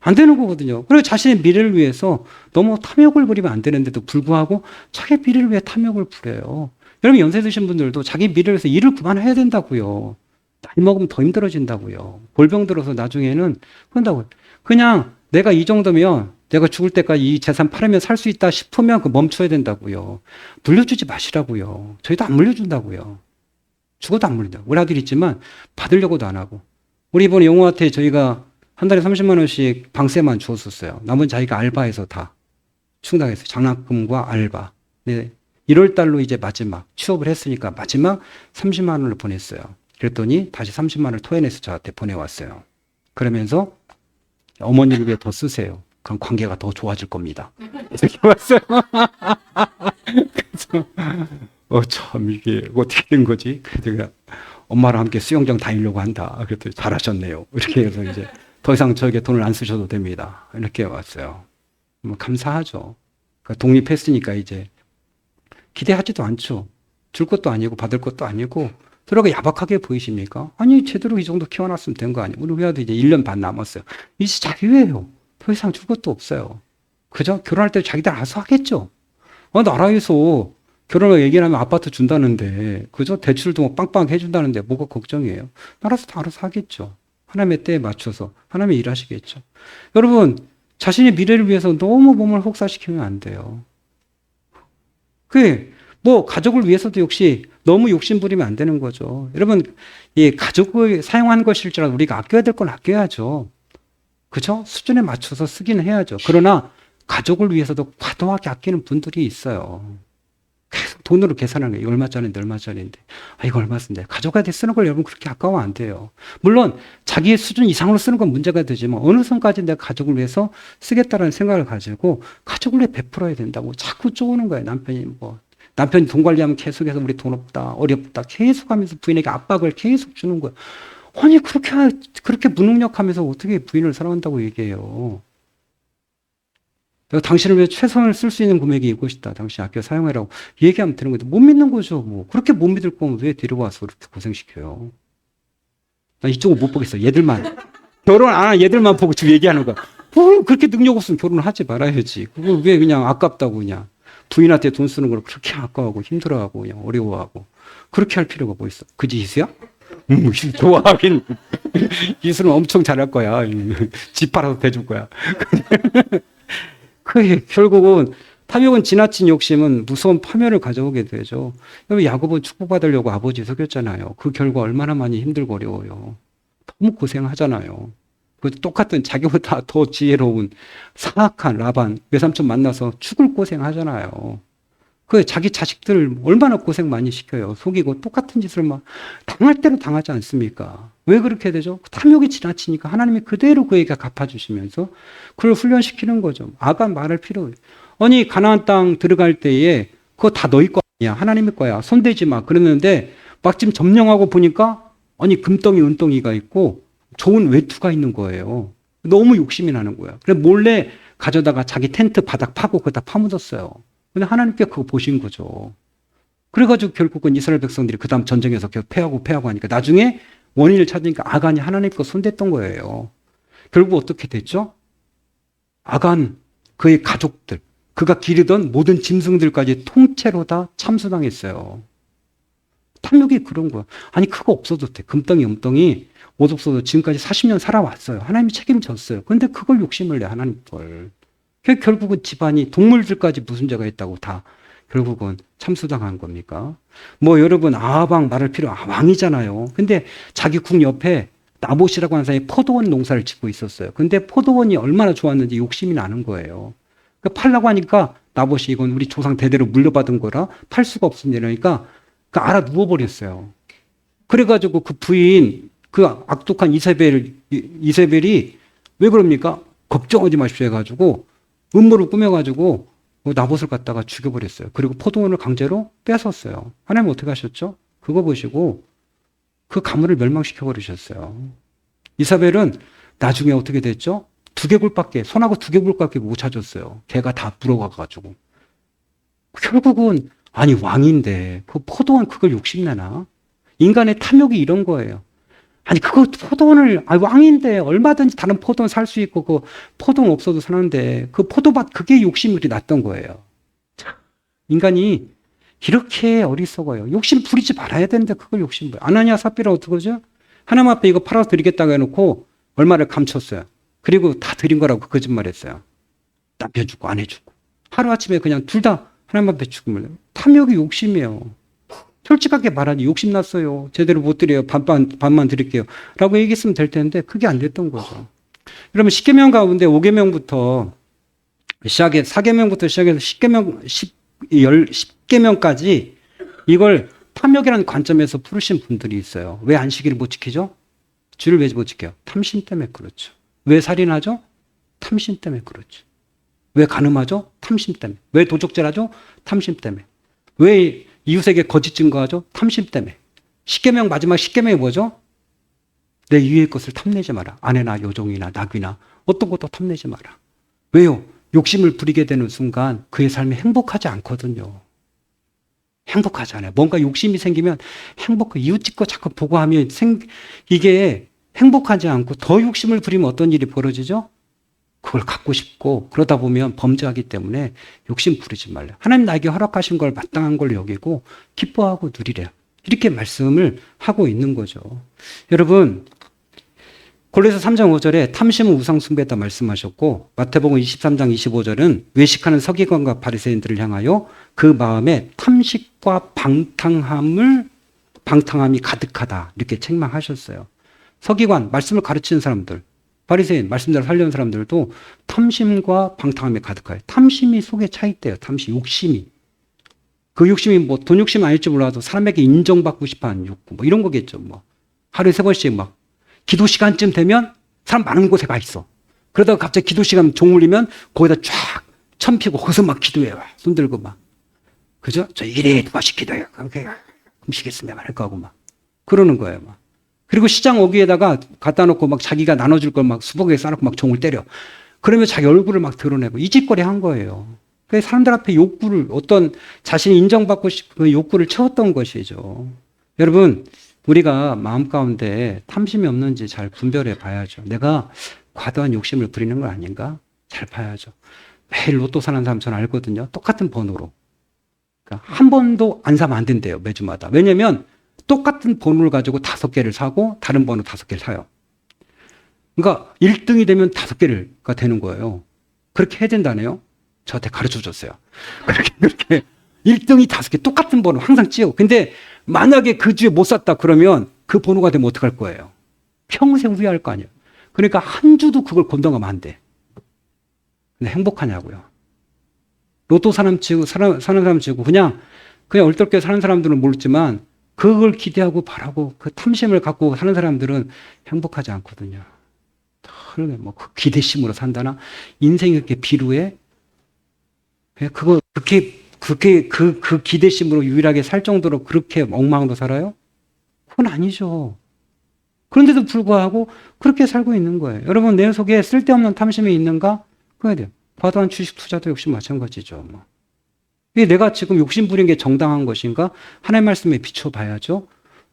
안 되는 거거든요. 그리고 자신의 미래를 위해서 너무 탐욕을 부리면 안 되는데도 불구하고 자기 미래를 위해 탐욕을 부려요. 여러분, 연세 드신 분들도 자기 미래를 위해서 일을 그만해야 된다고요. 나이 먹으면 더 힘들어진다고요. 골병 들어서 나중에는 그런다고요. 그냥 내가 이 정도면 내가 죽을 때까지 이 재산 팔으면 살 수 있다 싶으면 멈춰야 된다고요. 물려주지 마시라고요. 저희도 안 물려준다고요. 죽어도 안 물린다고. 우리 아들 있지만 받으려고도 안 하고. 우리 이번에 영호한테 저희가 한 달에 30만 원씩 방세만 주었었어요. 남은 자기가 알바해서 다 충당했어요. 장학금과 알바. 네. 1월 달로 이제 마지막 취업을 했으니까 마지막 30만 원을 보냈어요. 그랬더니 다시 30만 원을 토해내서 저한테 보내왔어요. 그러면서 어머니를 위해 더 쓰세요. 그럼 관계가 더 좋아질 겁니다. 이렇게 왔어요. 그래서 참 이게 어떻게 된 거지? 그래서 제가 엄마랑 함께 수영장 다니려고 한다. 그랬더니 잘하셨네요. 이렇게 해서 이제 더 이상 저에게 돈을 안 쓰셔도 됩니다. 이렇게 왔어요. 뭐 감사하죠. 그러니까 독립했으니까 이제 기대하지도 않죠. 줄 것도 아니고 받을 것도 아니고 그러고 야박하게 보이십니까? 아니 제대로 이 정도 키워놨으면 된 거 아니에요. 우리 회화도 이제 1년 반 남았어요. 이제 자유예요. 더 이상 줄 것도 없어요. 그죠? 결혼할 때 자기들 알아서 하겠죠. 나라에서 결혼을 얘기를 하면 아파트 준다는데 그죠? 대출도 뭐 빵빵 해준다는데 뭐가 걱정이에요. 알아서 다 알아서 하겠죠. 하나님의 때에 맞춰서 하나님이 일하시겠죠. 여러분 자신의 미래를 위해서 너무 몸을 혹사시키면 안 돼요. 뭐 가족을 위해서도 역시 너무 욕심 부리면 안 되는 거죠. 여러분, 이 가족을 사용한 것일지라도 우리가 아껴야 될 건 아껴야죠. 그죠? 수준에 맞춰서 쓰기는 해야죠. 그러나 가족을 위해서도 과도하게 아끼는 분들이 있어요. 계속 돈으로 계산하는 거예요. 이거 얼마짜리인데, 얼마짜리인데. 이거 얼마인데. 가족한테 쓰는 걸 여러분 그렇게 아까워면 안 돼요. 물론 자기의 수준 이상으로 쓰는 건 문제가 되지만 어느 선까지 내가 가족을 위해서 쓰겠다라는 생각을 가지고 가족을 위해 베풀어야 된다고 자꾸 쪼는 거예요. 남편이 돈 관리하면 계속해서 우리 돈 없다, 어렵다 계속 하면서 부인에게 압박을 계속 주는 거예요. 아니 그렇게 무능력하면서 어떻게 부인을 사랑한다고 얘기해요. 내가 당신을 위해 최선을 쓸 수 있는 금액이 이것이다. 당신 아껴 사용해라고 얘기하면 되는 건데 못 믿는 거죠. 뭐 그렇게 못 믿을 거면 왜 데려와서 그렇게 고생시켜요. 나 이쪽은 못 보겠어. 얘들만 결혼 안 한 얘들만 보고 지금 얘기하는 거야. 그렇게 능력 없으면 결혼을 하지 말아야지. 그걸 왜 그냥 아깝다고 그냥 부인한테 돈 쓰는 걸 그렇게 아까워하고 힘들어하고 그냥 어려워하고 그렇게 할 필요가 뭐 있어? 그 짓이야? 좋아하긴 기술은 엄청 잘할 거야. 집 팔아서 대줄 거야. 결국은 탐욕은 지나친 욕심은 무서운 파멸을 가져오게 되죠. 야곱은 축복받으려고 아버지 속였잖아요. 그 결과 얼마나 많이 힘들고 어려워요. 너무 고생하잖아요. 그 똑같은 자기보다 더 지혜로운 사악한 라반 외삼촌 만나서 죽을 고생하잖아요. 그 자기 자식들 얼마나 고생 많이 시켜요. 속이고 똑같은 짓을 막 당할 대로 당하지 않습니까? 왜 그렇게 되죠? 탐욕이 지나치니까 하나님이 그대로 그에게 갚아주시면서 그를 훈련시키는 거죠. 아간 말할 필요. 아니 가나안 땅 들어갈 때에 그거 다 너희 거 아니야. 하나님의 거야. 손대지 마. 그러는데 마침 점령하고 보니까 아니 금덩이 은덩이가 있고 좋은 외투가 있는 거예요. 너무 욕심이 나는 거야. 그래서 몰래 가져다가 자기 텐트 바닥 파고 그거 다 파묻었어요. 근데 하나님께 그거 보신 거죠. 그래가지고 결국은 이스라엘 백성들이 그 다음 전쟁에서 계속 패하고 하니까 나중에 원인을 찾으니까 아간이 하나님 거 손댔던 거예요. 결국 어떻게 됐죠? 아간, 그의 가족들, 그가 기르던 모든 짐승들까지 통째로 다 참수당했어요. 탐욕이 그런 거야. 아니 그거 없어도 돼. 금덩이 은덩이 옷 없어도 지금까지 40년 살아왔어요. 하나님이 책임졌어요. 근데 그걸 욕심을 내 하나님 걸. 결국은 집안이 동물들까지 무슨 죄가 있다고 다 결국은 참수당한 겁니까? 뭐 여러분 아합왕 말할 필요 왕이잖아요. 근데 자기 궁 옆에 나봇이라고 하는 사람이 포도원 농사를 짓고 있었어요. 근데 포도원이 얼마나 좋았는지 욕심이 나는 거예요. 그러니까 팔라고 하니까 나봇이 이건 우리 조상 대대로 물려받은 거라 팔 수가 없습니다. 그러니까 알아 누워버렸어요. 그래가지고 그 부인 그 악독한 이세벨이 왜 그럽니까? 걱정하지 마십시오 해가지고 음모를 꾸며가지고 나봇을 갖다가 죽여버렸어요. 그리고 포도원을 강제로 뺏었어요. 하나님 어떻게 하셨죠? 그거 보시고 그 가문을 멸망시켜버리셨어요. 이사벨은 나중에 어떻게 됐죠? 손하고 두개골밖에 못 찾았어요. 걔가 다 물어가가지고. 결국은 아니 왕인데 그 포도원 그걸 욕심내나? 인간의 탐욕이 이런 거예요. 아니 그거 포도원을 왕인데 얼마든지 다른 포도원 살 수 있고 그 포도원 없어도 사는데 그 포도밭 그게 욕심이 났던 거예요. 인간이 이렇게 어리석어요. 욕심 부리지 말아야 되는데 그걸 욕심 부려. 아나니아 삽비라 어떡하죠? 하나님 앞에 이거 팔아서 드리겠다고 해놓고 얼마를 감췄어요. 그리고 다 드린 거라고 거짓말했어요. 남편 죽고 아내 죽고 하루아침에 그냥 둘 다 하나님 앞에 죽음을. 탐욕이 욕심이에요. 솔직하게 말하니 욕심났어요. 제대로 못 드려요. 반만 드릴게요. 라고 얘기했으면 될 텐데 그게 안 됐던 거죠. 그러면 10계명 가운데 5계명부터 시작해 4계명부터 시작해서 10계명까지 이걸 탐욕이라는 관점에서 풀으신 분들이 있어요. 왜 안식일을 못 지키죠? 주를 왜 못 지켜요? 탐심 때문에 그렇죠. 왜 살인하죠? 탐심 때문에 그렇지. 왜 간음하죠? 탐심 때문에. 왜 도적질하죠? 탐심 때문에. 왜 이웃에게 거짓 증거하죠? 탐심 때문에. 십계명 마지막 십계명이 뭐죠? 내 이웃의 것을 탐내지 마라. 아내나 여종이나 낙이나 어떤 것도 탐내지 마라. 왜요? 욕심을 부리게 되는 순간 그의 삶이 행복하지 않거든요. 행복하지 않아요. 뭔가 욕심이 생기면 이웃집 거 자꾸 보고 하면 이게 행복하지 않고 더 욕심을 부리면 어떤 일이 벌어지죠? 그걸 갖고 싶고 그러다 보면 범죄하기 때문에 욕심 부리지 말라. 하나님 나에게 허락하신 걸 마땅한 걸 여기고 기뻐하고 누리래. 이렇게 말씀을 하고 있는 거죠. 여러분, 골로새 3장 5절에 탐심은 우상숭배다 말씀하셨고 마태복음 23장 25절은 외식하는 서기관과 바리새인들을 향하여 그 마음에 탐식과 방탕함이 가득하다 이렇게 책망하셨어요. 서기관, 말씀을 가르치는 사람들, 바리새인, 말씀대로 살려는 사람들도 탐심과 방탕함이 가득해요. 탐심이 속에 차 있대요. 탐심, 욕심이. 그 욕심이 뭐 돈 욕심 아닐지 몰라도 사람에게 인정받고 싶어하는 욕구 뭐 이런 거겠죠. 뭐 하루에 3번씩 막 기도 시간쯤 되면 사람 많은 곳에 가 있어. 그러다가 갑자기 기도 시간 종 울리면 거기다 쫙 천 피고 거기서 막 기도해요. 손 들고 막. 그죠? 저 이래 도와시 기도해요. 그렇게 음식했으면 말할 거고 막. 그러는 거예요. 막. 그리고 시장 어귀에다가 갖다 놓고 막 자기가 나눠줄 걸 막 수복에 싸놓고 막 종을 때려. 그러면 자기 얼굴을 막 드러내고 이 짓거리 한 거예요. 그래서 사람들 앞에 욕구를 어떤 자신이 인정받고 싶은 그 욕구를 채웠던 것이죠. 여러분, 우리가 마음 가운데 탐심이 없는지 잘 분별해 봐야죠. 내가 과도한 욕심을 부리는 거 아닌가? 잘 봐야죠. 매일 로또 사는 사람 저는 알거든요. 똑같은 번호로. 그러니까 한 번도 안 사면 안 된대요. 매주마다. 왜냐면 똑같은 번호를 가지고 5개를 사고 다른 번호 5개를 사요. 그러니까 1등이 되면 5개가 되는 거예요. 그렇게 해야 된다네요. 저한테 가르쳐 줬어요. 그렇게 1등이 5개 똑같은 번호 항상 찌우고. 근데 만약에 그 주에 못 샀다 그러면 그 번호가 되면 어떡할 거예요? 평생 후회할 거 아니에요. 그러니까 한 주도 그걸 건너가면 안 돼. 근데 행복하냐고요. 로또 사는 사람 치고 그냥 얼떨결에 사는 사람들은 모르지만 그걸 기대하고 바라고 그 탐심을 갖고 사는 사람들은 행복하지 않거든요. 뭐 그 기대심으로 산다나 인생이 그렇게 비루해? 그 기대심으로 유일하게 살 정도로 그렇게 엉망으로 살아요? 그건 아니죠. 그런데도 불구하고 그렇게 살고 있는 거예요. 여러분, 내 속에 쓸데없는 탐심이 있는가? 그래야 돼요. 과도한 주식 투자도 역시 마찬가지죠. 뭐. 내가 지금 욕심 부린 게 정당한 것인가? 하나님 말씀에 비춰봐야죠.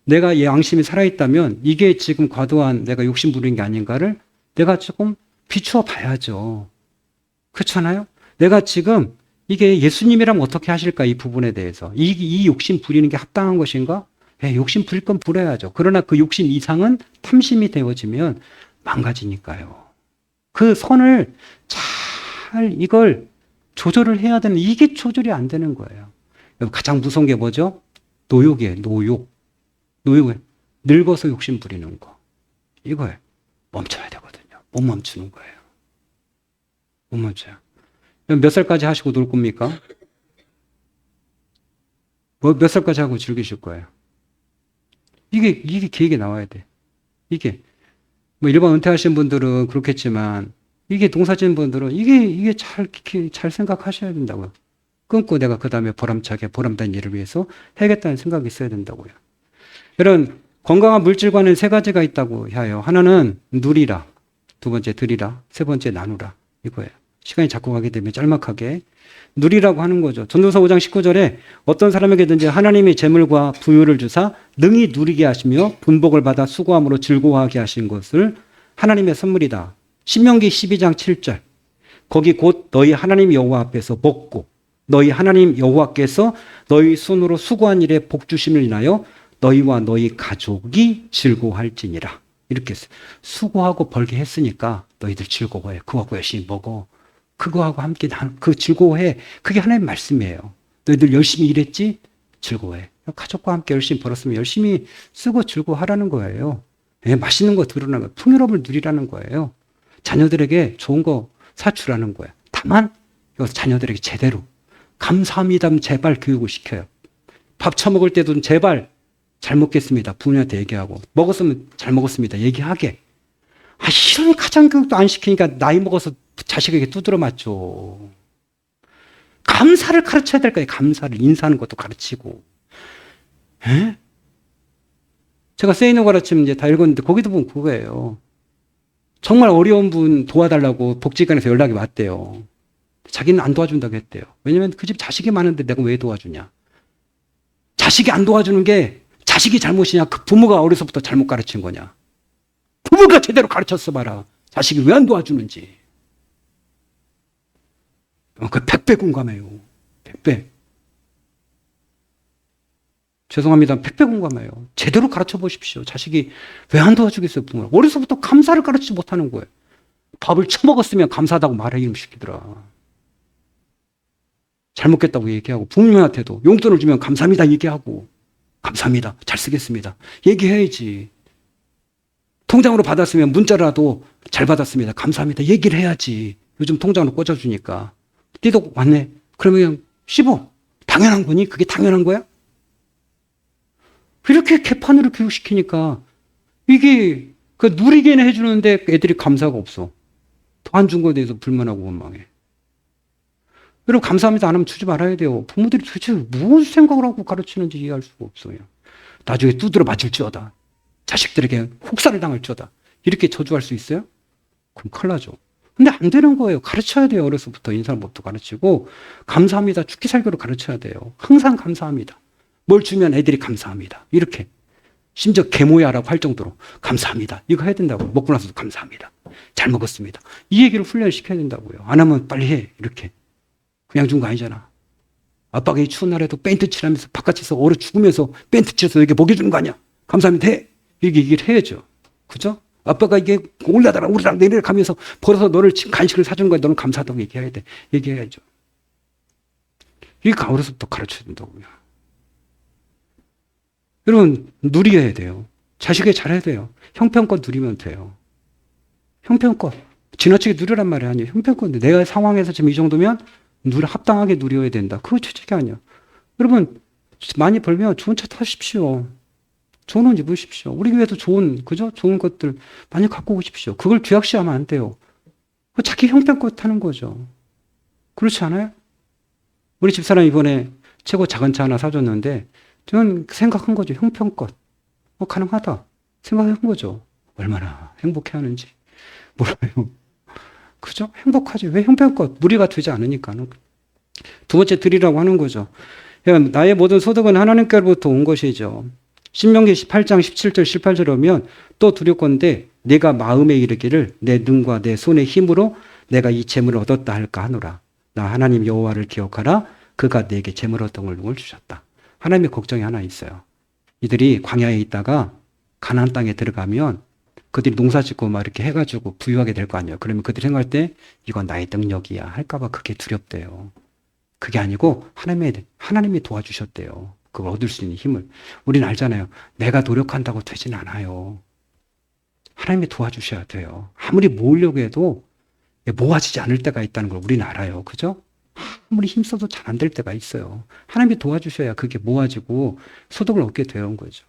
내가 양심이 살아있다면 이게 지금 과도한 내가 욕심 부린 게 아닌가를 내가 조금 비춰봐야죠. 그렇잖아요? 내가 지금 이게 예수님이라면 어떻게 하실까? 이 부분에 대해서. 이 욕심 부리는 게 합당한 것인가? 욕심 부릴 건 부려야죠. 그러나 그 욕심 이상은 탐심이 되어지면 망가지니까요. 그 선을 잘 이걸 조절을 해야 되는, 이게 조절이 안 되는 거예요. 가장 무서운 게 뭐죠? 노욕이에요. 노욕에 늙어서 욕심 부리는 거. 이거예요. 멈춰야 되거든요. 못 멈추는 거예요. 못 멈춰요. 몇 살까지 하시고 놀 겁니까? 몇 살까지 하고 즐기실 거예요? 이게 계획에 나와야 돼. 이게 뭐 일반 은퇴하신 분들은 그렇겠지만 이게 농사 지은 분들은 이게 잘 생각하셔야 된다고요. 끊고 내가 그 다음에 보람차게 보람된 일을 위해서 해야겠다는 생각이 있어야 된다고요. 이런 건강한 물질과는 3가지가 있다고 해요. 하나는 누리라, 2번째 드리라, 3번째 나누라. 이거예요. 시간이 자꾸 가게 되면 짤막하게 누리라고 하는 거죠. 전도서 5장 19절에 어떤 사람에게든지 하나님의 재물과 부유를 주사 능히 누리게 하시며 분복을 받아 수고함으로 즐거워하게 하신 것을 하나님의 선물이다. 신명기 12장 7절. 거기 곧 너희 하나님 여호와 앞에서 먹고 너희 하나님 여호와께서 너희 손으로 수고한 일에 복 주심을 인하여 너희와 너희 가족이 즐거워할지니라. 이렇게 수고하고 벌게 했으니까 너희들 즐거워해. 그거하고 열심히 먹어. 그거하고 함께 그 즐거워해. 그게 하나님의 말씀이에요. 너희들 열심히 일했지? 즐거워해. 가족과 함께 열심히 벌었으면 열심히 쓰고 즐거워하라는 거예요. 맛있는 거 들으라는 거예요. 풍요롭을 누리라는 거예요. 자녀들에게 좋은 거 사주라는 거예요. 다만 여기서 자녀들에게 제대로 감사합니다. 제발 교육을 시켜요. 밥 처먹을 때도 제발 잘 먹겠습니다. 부모님한테 얘기하고 먹었으면 잘 먹었습니다. 얘기하게. 이런 가정 교육도 안 시키니까 나이 먹어서 자식에게 두드려 맞죠. 감사를 가르쳐야 될 거예요. 감사를. 인사하는 것도 가르치고. 에? 제가 세이노 가르치면 이제 다 읽었는데 거기도 보면 그거예요. 정말 어려운 분 도와달라고 복지관에서 연락이 왔대요. 자기는 안 도와준다고 했대요. 왜냐면 그 집 자식이 많은데 내가 왜 도와주냐. 자식이 안 도와주는 게 자식이 잘못이냐, 그 부모가 어려서부터 잘못 가르친 거냐. 부모가 제대로 가르쳤어 봐라. 자식이 왜 안 도와주는지. 그 100배 공감해요. 100배. 죄송합니다. 100배 공감해요. 제대로 가르쳐 보십시오. 자식이 왜 안 도와주겠어요, 부모를. 어려서부터 감사를 가르치지 못하는 거예요. 밥을 처먹었으면 감사하다고 말해, 이놈 시키더라. 잘 먹겠다고 얘기하고, 부모님한테도 용돈을 주면 감사합니다 얘기하고, 감사합니다. 잘 쓰겠습니다. 얘기해야지. 통장으로 받았으면 문자라도 잘 받았습니다. 감사합니다. 얘기를 해야지. 요즘 통장으로 꽂아주니까. 띠독 왔네. 그러면 그냥 씹어. 당연한 거니? 그게 당연한 거야? 이렇게 개판으로 교육시키니까 이게 그 누리게는 해주는데 애들이 감사가 없어. 더 안 준 거에 대해서 불만하고 원망해. 여러분 감사합니다 안 하면 주지 말아야 돼요. 부모들이 도대체 무슨 생각을 하고 가르치는지 이해할 수가 없어요. 나중에 두드려 맞을지어다. 자식들에게 혹사를 당할지어다. 이렇게 저주할 수 있어요? 그럼 큰일 나죠. 근데 안 되는 거예요. 가르쳐야 돼요. 어려서부터 인사법도 가르치고 감사합니다. 죽기 살기로 가르쳐야 돼요. 항상 감사합니다. 뭘 주면 애들이 감사합니다. 이렇게. 심지어 개모야라고 할 정도로 감사합니다. 이거 해야 된다고. 먹고 나서도 감사합니다. 잘 먹었습니다. 이 얘기를 훈련시켜야 된다고요. 안 하면 빨리 해. 이렇게. 그냥 준 거 아니잖아. 아빠가 이 추운 날에도 벤트 칠하면서 바깥에서 얼어 죽으면서 벤트 칠해서 이렇게 먹여주는 거 아니야. 감사합니다. 해. 이게 얘기를 해야죠. 그죠? 아빠가 이게 올라다라 내려 가면서 벌어서 너를 간식을 사주는 거야. 너는 감사하다고 얘기해야 돼. 얘기해야죠. 이게 어려서부터 가르쳐야 된다고요. 여러분 누려야 돼요. 자식에게 잘해야 돼요. 형편껏 누리면 돼요. 형편껏. 지나치게 누리란 말이 아니에요. 형편껏. 내가 상황에서 지금 이 정도면 합당하게 누려야 된다. 그거 최적이 아니야. 여러분 많이 벌면 좋은 차 타십시오. 좋은 옷 입으십시오. 우리 교회도 그죠? 좋은 것들 많이 갖고 오십시오. 그걸 죄악시하면 안 돼요. 자기 형편껏 하는 거죠. 그렇지 않아요? 우리 집사람 이번에 최고 작은 차 하나 사줬는데 저는 생각한 거죠. 형편껏. 가능하다. 생각한 거죠. 얼마나 행복해 하는지. 몰라요. 그죠? 행복하지. 왜 형편껏? 무리가 되지 않으니까는. 두 번째 드리라고 하는 거죠. 그러니까 나의 모든 소득은 하나님께로부터 온 것이죠. 신명기 18장 17절 18절에 보면 또 두렵건대 내가 마음에 이르기를 내 눈과 내 손의 힘으로 내가 이 재물을 얻었다 할까 하노라. 나 하나님 여호와를 기억하라. 그가 내게 재물 얻은 걸 주셨다. 하나님의 걱정이 하나 있어요. 이들이 광야에 있다가 가나안 땅에 들어가면 그들이 농사 짓고 막 이렇게 해가지고 부유하게 될 거 아니에요. 그러면 그들이 생각할 때 이건 나의 능력이야 할까봐 그게 두렵대요. 그게 아니고 하나님이 도와주셨대요. 그걸 얻을 수 있는 힘을. 우리는 알잖아요. 내가 노력한다고 되진 않아요. 하나님이 도와주셔야 돼요. 아무리 모으려고 해도 모아지지 않을 때가 있다는 걸 우리는 알아요. 그죠? 아무리 힘써도 잘 안 될 때가 있어요. 하나님이 도와주셔야 그게 모아지고 소득을 얻게 되는 거죠.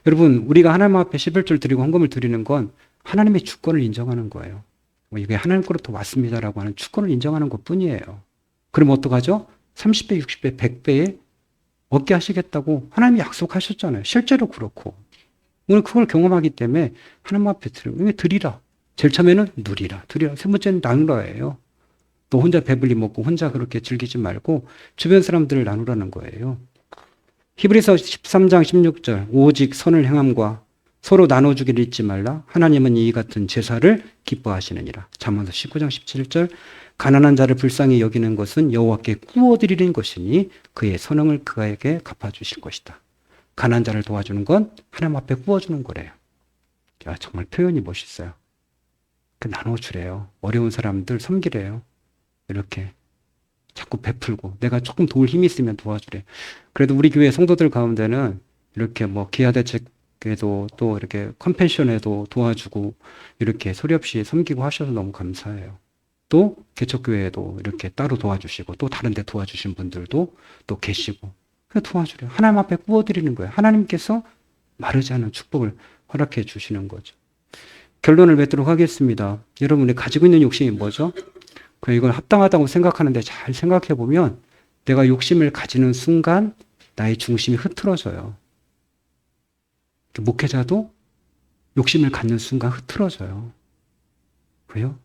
여러분 우리가 하나님 앞에 11절 드리고 헌금을 드리는 건 하나님의 주권을 인정하는 거예요. 이게 하나님 거로부터 왔습니다라고 하는 주권을 인정하는 것뿐이에요. 그럼 어떡하죠? 30배, 60배, 100배에 얻게 하시겠다고 하나님이 약속하셨잖아요. 실제로 그렇고. 오늘 그걸 경험하기 때문에 하나님 앞에 드리라. 제일 처음에는 누리라. 드리라. 세 번째는 나누라예요. 너 혼자 배불리 먹고 혼자 그렇게 즐기지 말고 주변 사람들을 나누라는 거예요. 히브리서 13장 16절 오직 선을 행함과 서로 나눠주기를 잊지 말라. 하나님은 이 같은 제사를 기뻐하시느니라. 잠언서 19장 17절 가난한 자를 불쌍히 여기는 것은 여호와께 구워드리는 것이니 그의 선행을 그에게 갚아주실 것이다. 가난한 자를 도와주는 건 하나님 앞에 구워주는 거래요. 야, 정말 표현이 멋있어요. 나눠주래요. 어려운 사람들 섬기래요. 이렇게 자꾸 베풀고 내가 조금 도울 힘이 있으면 도와주래. 그래도 우리 교회 성도들 가운데는 이렇게 기아대책에도 또 이렇게 컴패션에도 도와주고 이렇게 소리 없이 섬기고 하셔서 너무 감사해요. 또 개척교회에도 이렇게 따로 도와주시고 또 다른 데 도와주신 분들도 또 계시고 도와주래요. 하나님 앞에 구워드리는 거예요. 하나님께서 마르지 않은 축복을 허락해 주시는 거죠. 결론을 맺도록 하겠습니다. 여러분이 가지고 있는 욕심이 뭐죠? 그냥 이걸 합당하다고 생각하는데 잘 생각해 보면 내가 욕심을 가지는 순간 나의 중심이 흐트러져요. 목회자도 욕심을 갖는 순간 흐트러져요. 왜요?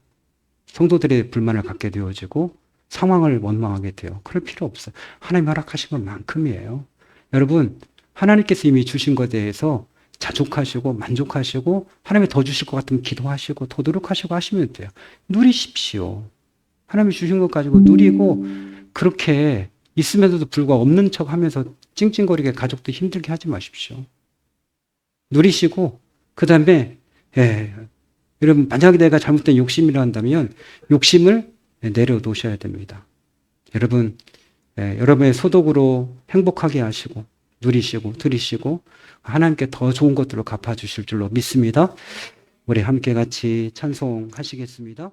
성도들의 불만을 갖게 되어지고 상황을 원망하게 돼요. 그럴 필요 없어요. 하나님 허락하신 것만큼이에요. 여러분, 하나님께서 이미 주신 것에 대해서 자족하시고 만족하시고 하나님이 더 주실 것 같으면 기도하시고 더 노력하시고 하시면 돼요. 누리십시오. 하나님이 주신 것 가지고 누리고 그렇게 있으면서도 불구하고 없는 척 하면서 찡찡거리게 가족도 힘들게 하지 마십시오. 누리시고 그 다음에 여러분 만약에 내가 잘못된 욕심이라 한다면 욕심을 내려놓으셔야 됩니다. 여러분 여러분의 소득으로 행복하게 하시고 누리시고 드리시고 하나님께 더 좋은 것들로 갚아주실 줄로 믿습니다. 우리 함께 같이 찬송하시겠습니다.